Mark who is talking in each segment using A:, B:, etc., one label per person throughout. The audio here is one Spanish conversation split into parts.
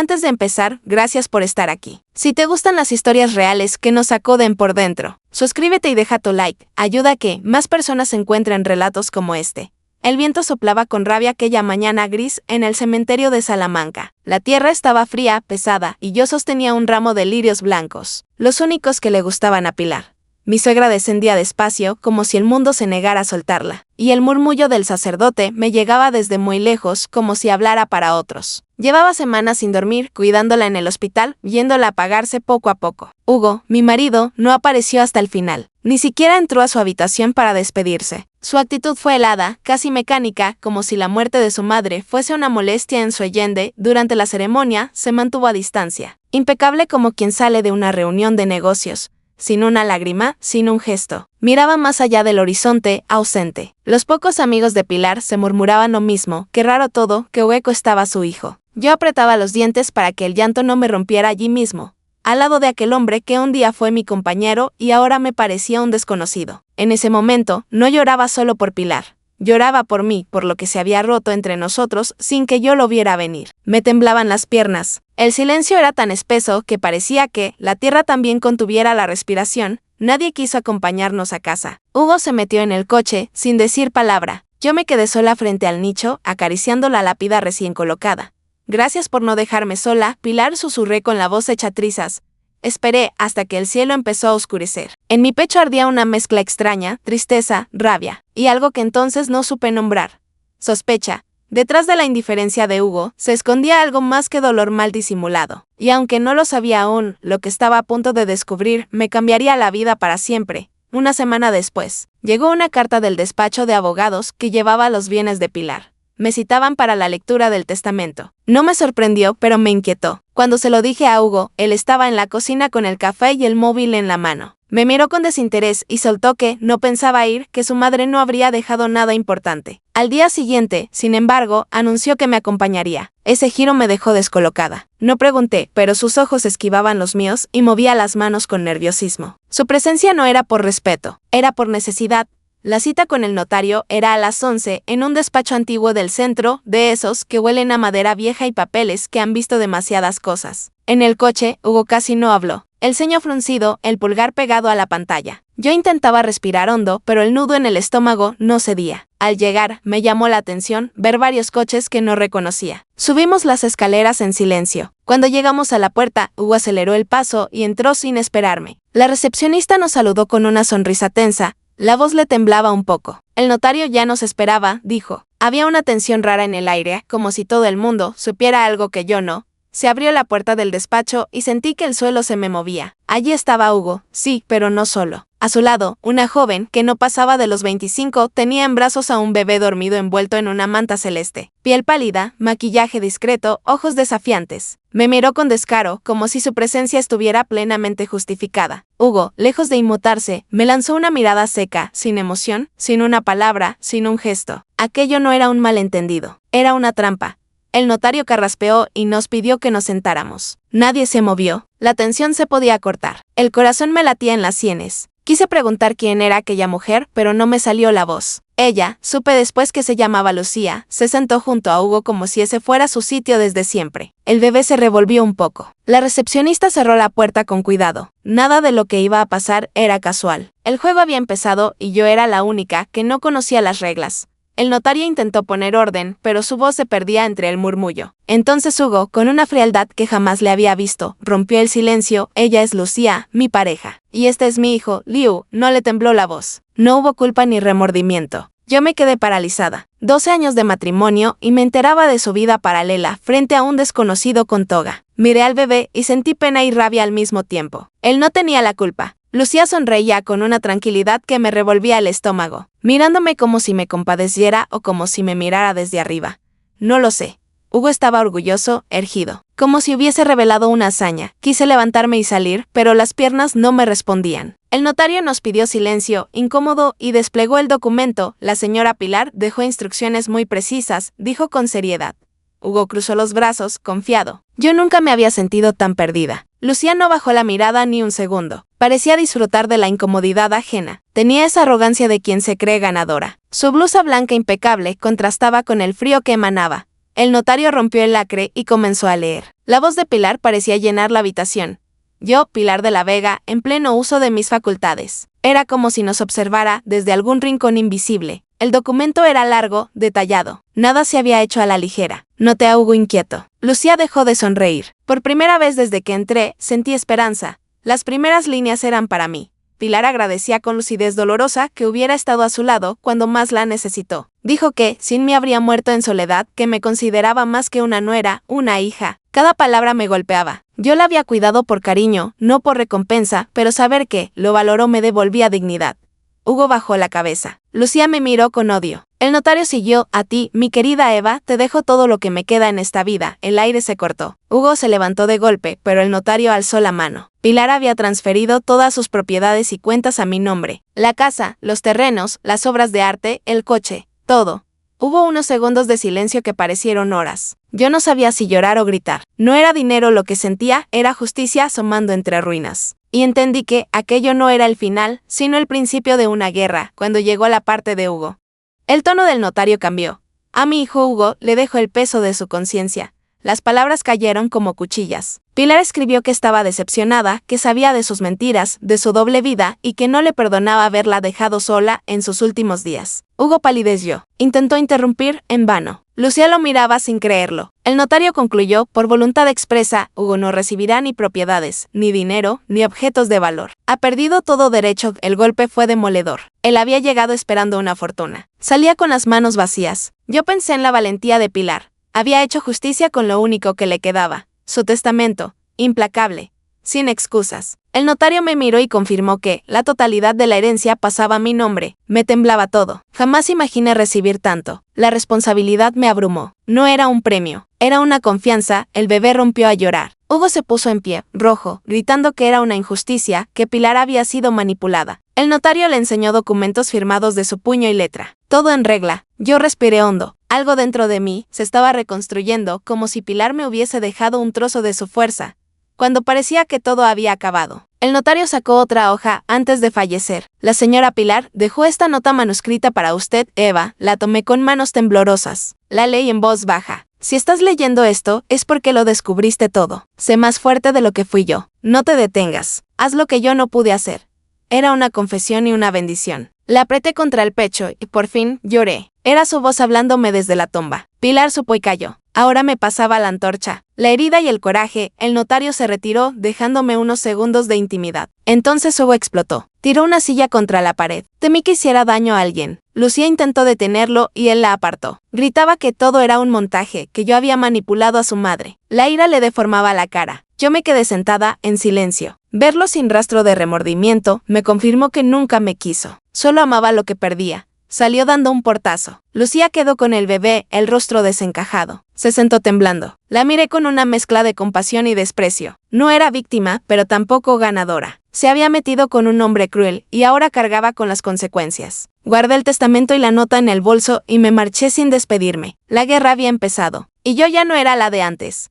A: Antes de empezar, gracias por estar aquí. Si te gustan las historias reales que nos sacuden por dentro, suscríbete y deja tu like, ayuda a que más personas encuentren relatos como este. El viento soplaba con rabia aquella mañana gris en el cementerio de Salamanca. La tierra estaba fría, pesada, y yo sostenía un ramo de lirios blancos, los únicos que le gustaban a Pilar. Mi suegra descendía despacio, como si el mundo se negara a soltarla, y el murmullo del sacerdote me llegaba desde muy lejos, como si hablara para otros. Llevaba semanas sin dormir, cuidándola en el hospital, viéndola apagarse poco a poco. Hugo, mi marido, no apareció hasta el final. Ni siquiera entró a su habitación para despedirse. Su actitud fue helada, casi mecánica, como si la muerte de su madre fuese una molestia en su Allende. Durante la ceremonia, se mantuvo a distancia, impecable como quien sale de una reunión de negocios. Sin una lágrima, sin un gesto. Miraba más allá del horizonte, ausente. Los pocos amigos de Pilar se murmuraban lo mismo, qué raro todo, qué hueco estaba su hijo. Yo apretaba los dientes para que el llanto no me rompiera allí mismo, al lado de aquel hombre que un día fue mi compañero y ahora me parecía un desconocido. En ese momento, no lloraba solo por Pilar. Lloraba por mí, por lo que se había roto entre nosotros sin que yo lo viera venir. Me temblaban las piernas. El silencio era tan espeso que parecía que la tierra también contuviera la respiración. Nadie quiso acompañarnos a casa. Hugo se metió en el coche, sin decir palabra. Yo me quedé sola frente al nicho, acariciando la lápida recién colocada. Gracias por no dejarme sola, Pilar, susurré con la voz hecha trizas. Esperé hasta que el cielo empezó a oscurecer. En mi pecho ardía una mezcla extraña, tristeza, rabia, y algo que entonces no supe nombrar. Sospecha. Detrás de la indiferencia de Hugo, se escondía algo más que dolor mal disimulado. Y aunque no lo sabía aún, lo que estaba a punto de descubrir me cambiaría la vida para siempre. Una semana después, llegó una carta del despacho de abogados que llevaba los bienes de Pilar. Me citaban para la lectura del testamento. No me sorprendió, pero me inquietó. Cuando se lo dije a Hugo, él estaba en la cocina con el café y el móvil en la mano. Me miró con desinterés y soltó que no pensaba ir, que su madre no habría dejado nada importante. Al día siguiente, sin embargo, anunció que me acompañaría. Ese giro me dejó descolocada. No pregunté, pero sus ojos esquivaban los míos y movía las manos con nerviosismo. Su presencia no era por respeto, era por necesidad. La cita con el notario era a las 11 en un despacho antiguo del centro, de esos que huelen a madera vieja y papeles que han visto demasiadas cosas. En el coche, Hugo casi no habló. El ceño fruncido, el pulgar pegado a la pantalla. Yo intentaba respirar hondo, pero el nudo en el estómago no cedía. Al llegar, me llamó la atención ver varios coches que no reconocía. Subimos las escaleras en silencio. Cuando llegamos a la puerta, Hugo aceleró el paso y entró sin esperarme. La recepcionista nos saludó con una sonrisa tensa. La voz le temblaba un poco. El notario ya nos esperaba, dijo. Había una tensión rara en el aire, como si todo el mundo supiera algo que yo no. Se abrió la puerta del despacho y sentí que el suelo se me movía. Allí estaba Hugo, sí, pero no solo. A su lado, una joven que no pasaba de los 25 tenía en brazos a un bebé dormido envuelto en una manta celeste. Piel pálida, maquillaje discreto, ojos desafiantes. Me miró con descaro, como si su presencia estuviera plenamente justificada. Hugo, lejos de inmutarse, me lanzó una mirada seca, sin emoción, sin una palabra, sin un gesto. Aquello no era un malentendido, era una trampa. El notario carraspeó y nos pidió que nos sentáramos. Nadie se movió. La tensión se podía cortar. El corazón me latía en las sienes. Quise preguntar quién era aquella mujer, pero no me salió la voz. Ella, supe después que se llamaba Lucía, se sentó junto a Hugo como si ese fuera su sitio desde siempre. El bebé se revolvió un poco. La recepcionista cerró la puerta con cuidado. Nada de lo que iba a pasar era casual. El juego había empezado y yo era la única que no conocía las reglas. El notario intentó poner orden, pero su voz se perdía entre el murmullo. Entonces Hugo, con una frialdad que jamás le había visto, rompió el silencio. Ella es Lucía, mi pareja. Y este es mi hijo, Liu. No le tembló la voz. No hubo culpa ni remordimiento. Yo me quedé paralizada. 12 años de matrimonio y me enteraba de su vida paralela frente a un desconocido con toga. Miré al bebé y sentí pena y rabia al mismo tiempo. Él no tenía la culpa. Lucía sonreía con una tranquilidad que me revolvía el estómago, mirándome como si me compadeciera o como si me mirara desde arriba. No lo sé. Hugo estaba orgulloso, erguido, como si hubiese revelado una hazaña. Quise levantarme y salir, pero las piernas no me respondían. El notario nos pidió silencio, incómodo, y desplegó el documento. La señora Pilar dejó instrucciones muy precisas, dijo con seriedad. Hugo cruzó los brazos, confiado. Yo nunca me había sentido tan perdida. Lucía no bajó la mirada ni un segundo. Parecía disfrutar de la incomodidad ajena. Tenía esa arrogancia de quien se cree ganadora. Su blusa blanca impecable contrastaba con el frío que emanaba. El notario rompió el lacre y comenzó a leer. La voz de Pilar parecía llenar la habitación. Yo, Pilar de la Vega, en pleno uso de mis facultades. Era como si nos observara desde algún rincón invisible. El documento era largo, detallado. Nada se había hecho a la ligera. Noté a Hugo inquieto. Lucía dejó de sonreír. Por primera vez desde que entré, sentí esperanza. Las primeras líneas eran para mí. Pilar agradecía con lucidez dolorosa que hubiera estado a su lado cuando más la necesitó. Dijo que, sin mí habría muerto en soledad, que me consideraba más que una nuera, una hija. Cada palabra me golpeaba. Yo la había cuidado por cariño, no por recompensa, pero saber que lo valoró me devolvía dignidad. Hugo bajó la cabeza. Lucía me miró con odio. El notario siguió: a ti, mi querida Eva, te dejo todo lo que me queda en esta vida. El aire se cortó. Hugo se levantó de golpe, pero el notario alzó la mano. Pilar había transferido todas sus propiedades y cuentas a mi nombre. La casa, los terrenos, las obras de arte, el coche, todo. Hubo unos segundos de silencio que parecieron horas. Yo no sabía si llorar o gritar. No era dinero lo que sentía, era justicia asomando entre ruinas. Y entendí que aquello no era el final, sino el principio de una guerra, cuando llegó la parte de Hugo. El tono del notario cambió. A mi hijo Hugo le dejó el peso de su conciencia. Las palabras cayeron como cuchillas. Pilar escribió que estaba decepcionada, que sabía de sus mentiras, de su doble vida y que no le perdonaba haberla dejado sola en sus últimos días. Hugo palideció. Intentó interrumpir, en vano. Lucía lo miraba sin creerlo. El notario concluyó: por voluntad expresa, Hugo no recibirá ni propiedades, ni dinero, ni objetos de valor. Ha perdido todo derecho. El golpe fue demoledor. Él había llegado esperando una fortuna. Salía con las manos vacías. Yo pensé en la valentía de Pilar. Había hecho justicia con lo único que le quedaba, su testamento, implacable, sin excusas. El notario me miró y confirmó que la totalidad de la herencia pasaba a mi nombre. Me temblaba todo. Jamás imaginé recibir tanto. La responsabilidad me abrumó. No era un premio, era una confianza. El bebé rompió a llorar. Hugo se puso en pie, rojo, gritando que era una injusticia, que Pilar había sido manipulada. El notario le enseñó documentos firmados de su puño y letra. Todo en regla. Yo respiré hondo. Algo dentro de mí se estaba reconstruyendo, como si Pilar me hubiese dejado un trozo de su fuerza, cuando parecía que todo había acabado. El notario sacó otra hoja antes de fallecer. La señora Pilar dejó esta nota manuscrita para usted, Eva. La tomé con manos temblorosas. La leí en voz baja. Si estás leyendo esto, es porque lo descubriste todo. Sé más fuerte de lo que fui yo. No te detengas. Haz lo que yo no pude hacer. Era una confesión y una bendición. La apreté contra el pecho y por fin lloré. Era su voz hablándome desde la tumba. Pilar supo y cayó. Ahora me pasaba la antorcha. La herida y el coraje. El notario se retiró, dejándome unos segundos de intimidad. Entonces Hugo explotó. Tiró una silla contra la pared. Temí que hiciera daño a alguien. Lucía intentó detenerlo y él la apartó. Gritaba que todo era un montaje, que yo había manipulado a su madre. La ira le deformaba la cara. Yo me quedé sentada, en silencio. Verlo sin rastro de remordimiento me confirmó que nunca me quiso. Solo amaba lo que perdía. Salió dando un portazo. Lucía quedó con el bebé, el rostro desencajado. Se sentó temblando. La miré con una mezcla de compasión y desprecio. No era víctima, pero tampoco ganadora. Se había metido con un hombre cruel y ahora cargaba con las consecuencias. Guardé el testamento y la nota en el bolso y me marché sin despedirme. La guerra había empezado, y yo ya no era la de antes.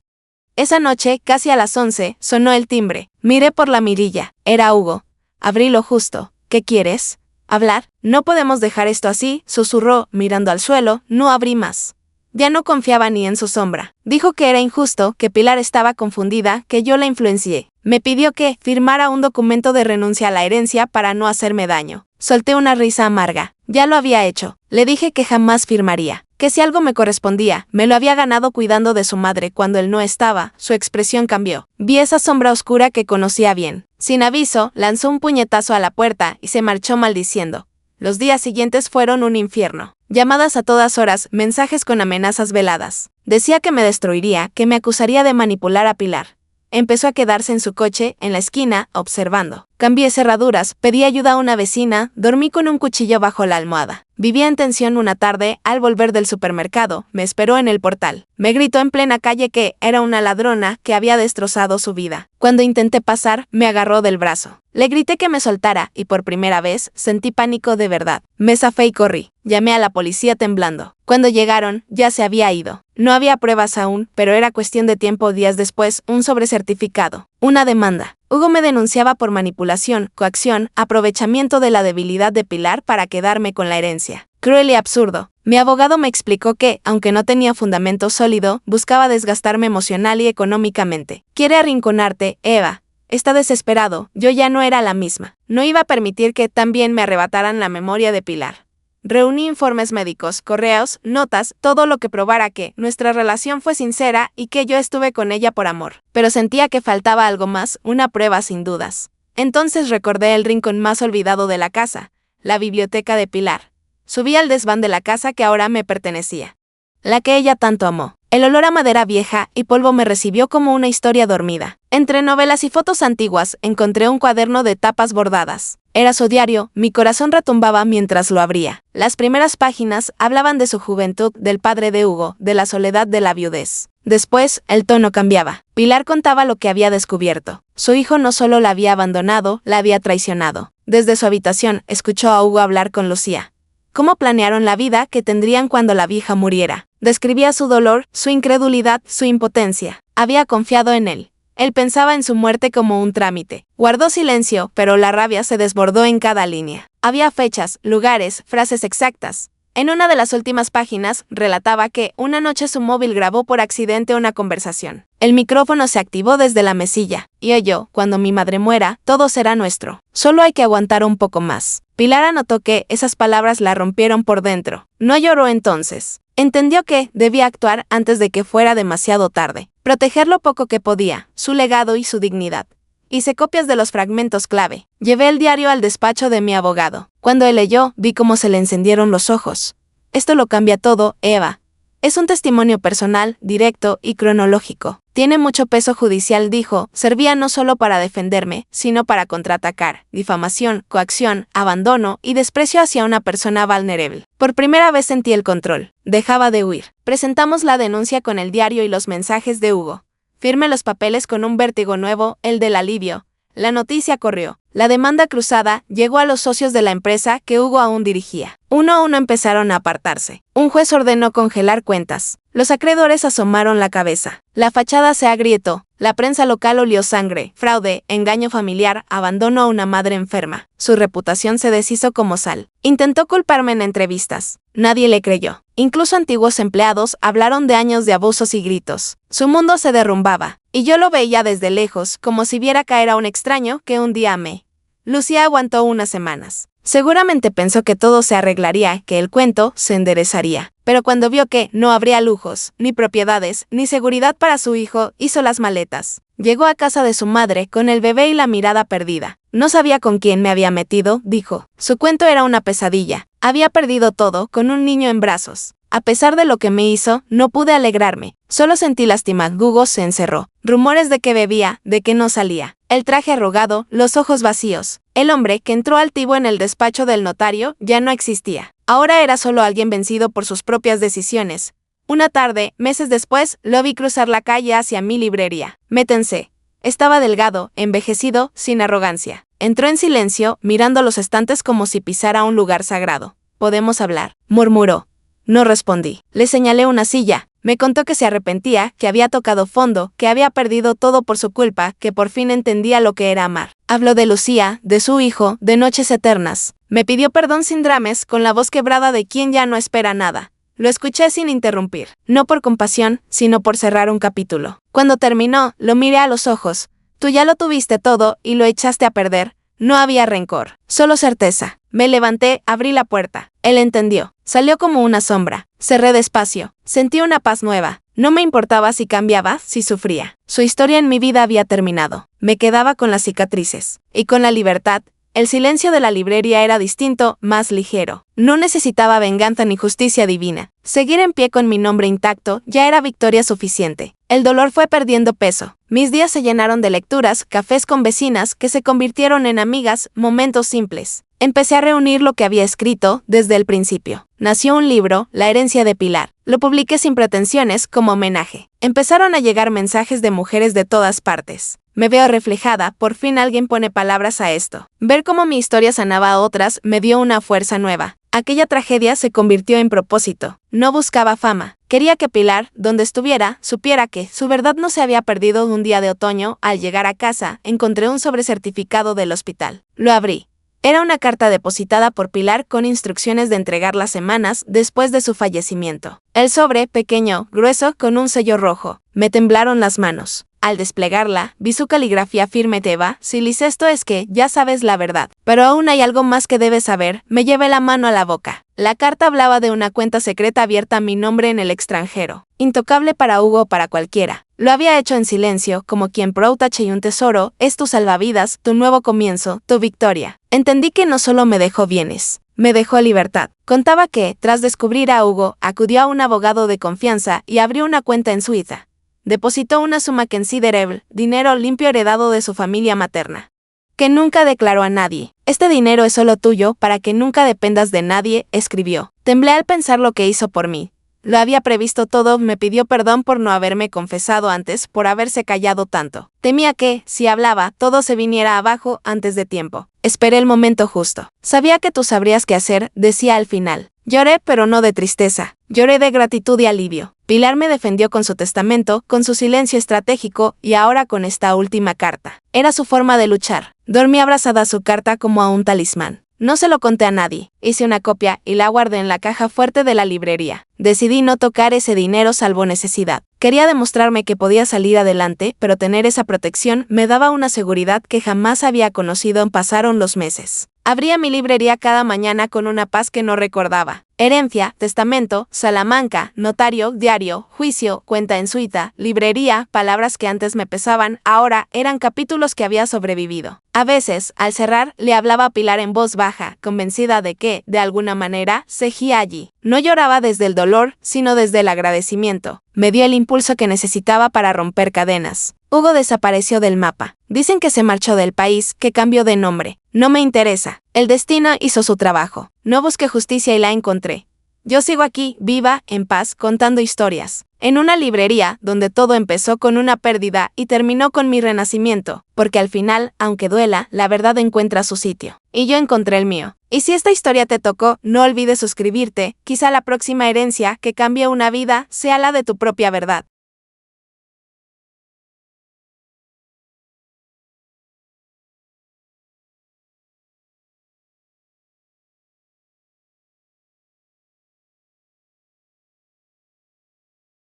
A: Esa noche, casi a las 11, sonó el timbre. Miré por la mirilla. Era Hugo. Abrí lo justo. ¿Qué quieres? ¿Hablar? No podemos dejar esto así, susurró, mirando al suelo. No abrí más. Ya no confiaba ni en su sombra. Dijo que era injusto, que Pilar estaba confundida, que yo la influencié. Me pidió que firmara un documento de renuncia a la herencia para no hacerme daño. Solté una risa amarga. Ya lo había hecho. Le dije que jamás firmaría. Que si algo me correspondía, me lo había ganado cuidando de su madre cuando él no estaba. Su expresión cambió. Vi esa sombra oscura que conocía bien. Sin aviso, lanzó un puñetazo a la puerta y se marchó maldiciendo. Los días siguientes fueron un infierno. Llamadas a todas horas, mensajes con amenazas veladas. Decía que me destruiría, que me acusaría de manipular a Pilar. Empezó a quedarse en su coche, en la esquina, observando. Cambié cerraduras, pedí ayuda a una vecina, dormí con un cuchillo bajo la almohada. Vivía en tensión una tarde, al volver del supermercado, me esperó en el portal. Me gritó en plena calle que era una ladrona que había destrozado su vida. Cuando intenté pasar, me agarró del brazo. Le grité que me soltara y por primera vez sentí pánico de verdad. Me zafé y corrí. Llamé a la policía temblando. Cuando llegaron, ya se había ido. No había pruebas aún, pero era cuestión de tiempo. Días después, un sobrecertificado. Una demanda. Hugo me denunciaba por manipulación, coacción, aprovechamiento de la debilidad de Pilar para quedarme con la herencia. Cruel y absurdo. Mi abogado me explicó que, aunque no tenía fundamento sólido, buscaba desgastarme emocional y económicamente. Quiere arrinconarte, Eva. Está desesperado, yo ya no era la misma. No iba a permitir que también me arrebataran la memoria de Pilar. Reuní informes médicos, correos, notas, todo lo que probara que nuestra relación fue sincera y que yo estuve con ella por amor. Pero sentía que faltaba algo más, una prueba sin dudas. Entonces recordé el rincón más olvidado de la casa, la biblioteca de Pilar. Subí al desván de la casa que ahora me pertenecía, la que ella tanto amó. El olor a madera vieja y polvo me recibió como una historia dormida. Entre novelas y fotos antiguas encontré un cuaderno de tapas bordadas. Era su diario, mi corazón retumbaba mientras lo abría. Las primeras páginas hablaban de su juventud, del padre de Hugo, de la soledad de la viudez. Después, el tono cambiaba. Pilar contaba lo que había descubierto. Su hijo no solo la había abandonado, la había traicionado. Desde su habitación, escuchó a Hugo hablar con Lucía. ¿Cómo planearon la vida que tendrían cuando la vieja muriera? Describía su dolor, su incredulidad, su impotencia. Había confiado en él. Él pensaba en su muerte como un trámite. Guardó silencio, pero la rabia se desbordó en cada línea. Había fechas, lugares, frases exactas. En una de las últimas páginas, relataba que una noche su móvil grabó por accidente una conversación. El micrófono se activó desde la mesilla, y oyó: cuando mi madre muera, todo será nuestro. Solo hay que aguantar un poco más. Pilar anotó que esas palabras la rompieron por dentro. No lloró entonces. Entendió que debía actuar antes de que fuera demasiado tarde. Proteger lo poco que podía, su legado y su dignidad. Hice copias de los fragmentos clave. Llevé el diario al despacho de mi abogado. Cuando él leyó, vi cómo se le encendieron los ojos. Esto lo cambia todo, Eva. Es un testimonio personal, directo y cronológico. Tiene mucho peso judicial, dijo. Servía no solo para defenderme, sino para contraatacar. Difamación, coacción, abandono y desprecio hacia una persona vulnerable. Por primera vez sentí el control. Dejaba de huir. Presentamos la denuncia con el diario y los mensajes de Hugo. Firmé los papeles con un vértigo nuevo, el del alivio. La noticia corrió. La demanda cruzada llegó a los socios de la empresa que Hugo aún dirigía. Uno a uno empezaron a apartarse. Un juez ordenó congelar cuentas. Los acreedores asomaron la cabeza. La fachada se agrietó. La prensa local olió sangre, fraude, engaño familiar, abandono a una madre enferma. Su reputación se deshizo como sal. Intentó culparme en entrevistas. Nadie le creyó. Incluso antiguos empleados hablaron de años de abusos y gritos. Su mundo se derrumbaba, y yo lo veía desde lejos, como si viera caer a un extraño que un día amé. Lucía aguantó unas semanas. Seguramente pensó que todo se arreglaría, que el cuento se enderezaría. Pero cuando vio que no habría lujos, ni propiedades, ni seguridad para su hijo, hizo las maletas. Llegó a casa de su madre con el bebé y la mirada perdida. No sabía con quién me había metido, dijo. Su cuento era una pesadilla. Había perdido todo con un niño en brazos. A pesar de lo que me hizo, no pude alegrarme. Solo sentí lástima. Hugo se encerró. Rumores de que bebía, de que no salía. El traje arrugado, los ojos vacíos. El hombre que entró altivo en el despacho del notario ya no existía. Ahora era solo alguien vencido por sus propias decisiones. Una tarde, meses después, lo vi cruzar la calle hacia mi librería. Me tensé. Estaba delgado, envejecido, sin arrogancia. Entró en silencio, mirando los estantes como si pisara un lugar sagrado. «¿Podemos hablar?», murmuró. No respondí. Le señalé una silla. Me contó que se arrepentía, que había tocado fondo, que había perdido todo por su culpa, que por fin entendía lo que era amar. Habló de Lucía, de su hijo, de noches eternas. Me pidió perdón sin drames, con la voz quebrada de quien ya no espera nada. Lo escuché sin interrumpir, no por compasión, sino por cerrar un capítulo. Cuando terminó, lo miré a los ojos. Tú ya lo tuviste todo y lo echaste a perder. No había rencor, solo certeza. Me levanté, abrí la puerta. Él entendió. Salió como una sombra. Cerré despacio. Sentí una paz nueva. No me importaba si cambiaba, si sufría. Su historia en mi vida había terminado. Me quedaba con las cicatrices. Y con la libertad. El silencio de la librería era distinto, más ligero. No necesitaba venganza ni justicia divina. Seguir en pie con mi nombre intacto ya era victoria suficiente. El dolor fue perdiendo peso. Mis días se llenaron de lecturas, cafés con vecinas que se convirtieron en amigas, momentos simples. Empecé a reunir lo que había escrito desde el principio. Nació un libro, La herencia de Pilar. Lo publiqué sin pretensiones, como homenaje. Empezaron a llegar mensajes de mujeres de todas partes. Me veo reflejada, por fin alguien pone palabras a esto. Ver cómo mi historia sanaba a otras me dio una fuerza nueva. Aquella tragedia se convirtió en propósito. No buscaba fama. Quería que Pilar, donde estuviera, supiera que su verdad no se había perdido un día de otoño. Al llegar a casa, encontré un sobrecertificado del hospital. Lo abrí. Era una carta depositada por Pilar con instrucciones de entregarla semanas después de su fallecimiento. El sobre, pequeño, grueso, con un sello rojo. Me temblaron las manos. Al desplegarla, vi su caligrafía firme. Teba, si lice esto es que ya sabes la verdad. Pero aún hay algo más que debes saber. Me llevé la mano a la boca. La carta hablaba de una cuenta secreta abierta a mi nombre en el extranjero. Intocable para Hugo o para cualquiera. Lo había hecho en silencio, como quien protege un tesoro. Es tu salvavidas, tu nuevo comienzo, tu victoria. Entendí que no solo me dejó bienes. Me dejó libertad. Contaba que, tras descubrir a Hugo, acudió a un abogado de confianza y abrió una cuenta en Suiza. Depositó una suma considerable, dinero limpio heredado de su familia materna, que nunca declaró a nadie. Este dinero es solo tuyo para que nunca dependas de nadie, escribió. Temblé al pensar lo que hizo por mí. Lo había previsto todo, me pidió perdón por no haberme confesado antes, por haberse callado tanto. Temía que, si hablaba, todo se viniera abajo antes de tiempo. Esperé el momento justo. Sabía que tú sabrías qué hacer, decía al final. Lloré, pero no de tristeza. Lloré de gratitud y alivio. Pilar me defendió con su testamento, con su silencio estratégico y ahora con esta última carta. Era su forma de luchar. Dormí abrazada a su carta como a un talismán. No se lo conté a nadie. Hice una copia y la guardé en la caja fuerte de la librería. Decidí no tocar ese dinero salvo necesidad. Quería demostrarme que podía salir adelante, pero tener esa protección me daba una seguridad que jamás había conocido. Pasaron los meses. Abría mi librería cada mañana con una paz que no recordaba. Herencia, testamento, Salamanca, notario, diario, juicio, cuenta en Suiza, librería, palabras que antes me pesaban, ahora eran capítulos que había sobrevivido. A veces, al cerrar, le hablaba a Pilar en voz baja, convencida de que, de alguna manera, seguía allí. No lloraba desde el dolor, sino desde el agradecimiento. Me dio el impulso que necesitaba para romper cadenas. Hugo desapareció del mapa. Dicen que se marchó del país, que cambió de nombre. No me interesa. El destino hizo su trabajo. No busqué justicia y la encontré. Yo sigo aquí, viva, en paz, contando historias. En una librería, donde todo empezó con una pérdida y terminó con mi renacimiento, porque al final, aunque duela, la verdad encuentra su sitio. Y yo encontré el mío. Y si esta historia te tocó, no olvides suscribirte, quizá la próxima herencia que cambie una vida sea la de tu propia verdad.